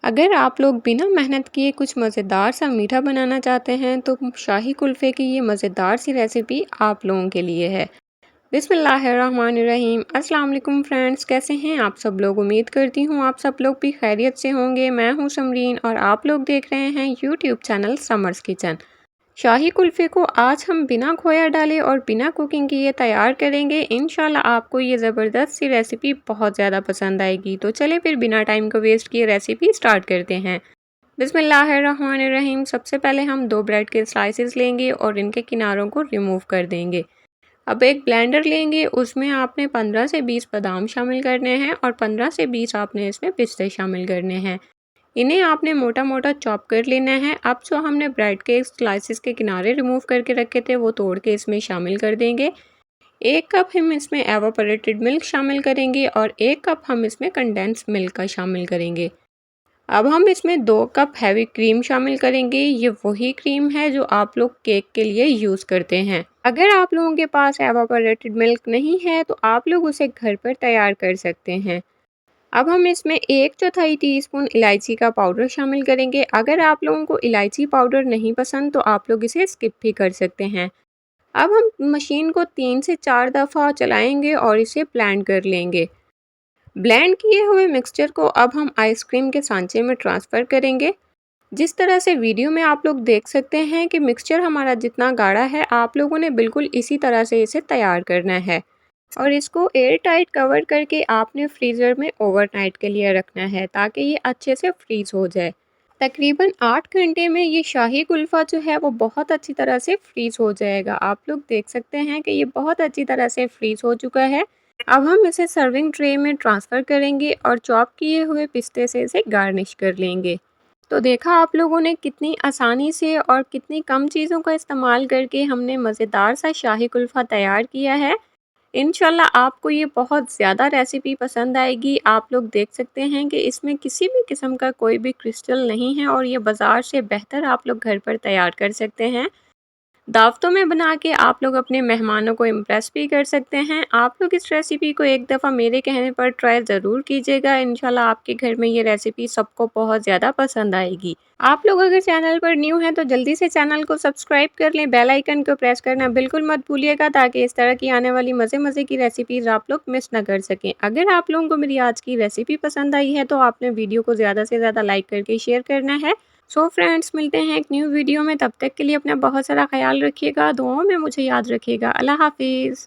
अगर आप लोग बिना मेहनत किए कुछ मज़ेदार सा मीठा बनाना चाहते हैं तो शाही कुल्फ़े की ये मज़ेदार सी रेसिपी आप लोगों के लिए है। बिस्मिल्लाहिर्रहमानिर्रहीम। अस्सलाम वालेकुम फ्रेंड्स, कैसे हैं आप सब लोग? उम्मीद करती हूँ आप सब लोग भी खैरियत से होंगे। मैं हूँ समरीन और आप लोग देख रहे हैं यूट्यूब चैनल समर्स किचन। शाही कुल्फ़े को आज हम बिना खोया डाले और बिना कुकिंग किए तैयार करेंगे। इंशाल्लाह आपको ये ज़बरदस्त सी रेसिपी बहुत ज़्यादा पसंद आएगी। तो चलें फिर बिना टाइम को वेस्ट किए रेसिपी स्टार्ट करते हैं। बिस्मिल्लाहिर्रहमानिर्रहीम। सबसे पहले हम 2 ब्रेड के स्लाइसेस लेंगे और इनके किनारों को रिमूव कर देंगे। अब एक ब्लेंडर लेंगे, उसमें आपने 15 से 20 बादाम शामिल करने हैं और 15 से 20 आपने इसमें पिस्ते शामिल करने हैं। इन्हें आपने मोटा मोटा चॉप कर लेना है। अब जो हमने ब्रेड के स्लाइसेस के किनारे रिमूव करके रखे थे वो तोड़ के इसमें शामिल कर देंगे। 1 कप हम इसमें एवापोरेटेड मिल्क शामिल करेंगे और 1 कप हम इसमें कंडेंस मिल्क का शामिल करेंगे। अब हम इसमें 2 कप हैवी क्रीम शामिल करेंगे। ये वही क्रीम है जो आप लोग केक के लिए यूज़ करते हैं। अगर आप लोगों के पास एवापोरेटेड मिल्क नहीं है तो आप लोग उसे घर पर तैयार कर सकते हैं। अब हम इसमें 1/4 टीस्पून इलायची का पाउडर शामिल करेंगे। अगर आप लोगों को इलायची पाउडर नहीं पसंद तो आप लोग इसे स्किप भी कर सकते हैं। अब हम मशीन को 3 से 4 दफ़ा चलाएंगे और इसे ब्लेंड कर लेंगे। ब्लेंड किए हुए मिक्सचर को अब हम आइसक्रीम के सांचे में ट्रांसफ़र करेंगे। जिस तरह से वीडियो में आप लोग देख सकते हैं कि मिक्सचर हमारा जितना गाढ़ा है, आप लोगों ने बिल्कुल इसी तरह से इसे तैयार करना है और इसको एयर टाइट कवर करके आपने फ्रीज़र में ओवरनाइट के लिए रखना है ताकि ये अच्छे से फ्रीज़ हो जाए। तकरीबन 8 घंटे में ये शाही कुल्फ़ा जो है वो बहुत अच्छी तरह से फ्रीज़ हो जाएगा। आप लोग देख सकते हैं कि ये बहुत अच्छी तरह से फ्रीज़ हो चुका है। अब हम इसे सर्विंग ट्रे में ट्रांसफ़र करेंगे और चॉप किए हुए पिस्ते से इसे गार्निश कर लेंगे। तो देखा आप लोगों ने कितनी आसानी से और कितनी कम चीज़ों का इस्तेमाल करके हमने मज़ेदार सा शाही कुल्फ़ा तैयार किया है। इंशाल्लाह आपको ये बहुत ज़्यादा रेसिपी पसंद आएगी। आप लोग देख सकते हैं कि इसमें किसी भी किस्म का कोई भी क्रिस्टल नहीं है और ये बाज़ार से बेहतर आप लोग घर पर तैयार कर सकते हैं। दावतों में बना के आप लोग अपने मेहमानों को इम्प्रेस भी कर सकते हैं। आप लोग इस रेसिपी को एक दफ़ा मेरे कहने पर ट्राई ज़रूर कीजिएगा। इंशाल्लाह आपके घर में ये रेसिपी सबको बहुत ज़्यादा पसंद आएगी। आप लोग अगर चैनल पर न्यू हैं तो जल्दी से चैनल को सब्सक्राइब कर लें, बेल आइकन को प्रेस करना बिल्कुल मत भूलिएगा ताकि इस तरह की आने वाली मज़े की रेसिपीज़ आप लोग मिस ना कर सकें। अगर आप लोगों को मेरी आज की रेसिपी पसंद आई है तो आपने वीडियो को ज़्यादा से ज़्यादा लाइक करके शेयर करना है। सो फ्रेंड्स, मिलते हैं एक न्यू वीडियो में। तब तक के लिए अपना बहुत सारा ख्याल रखिएगा, दुआओं में मुझे याद रखिएगा। अल्लाह हाफिज़।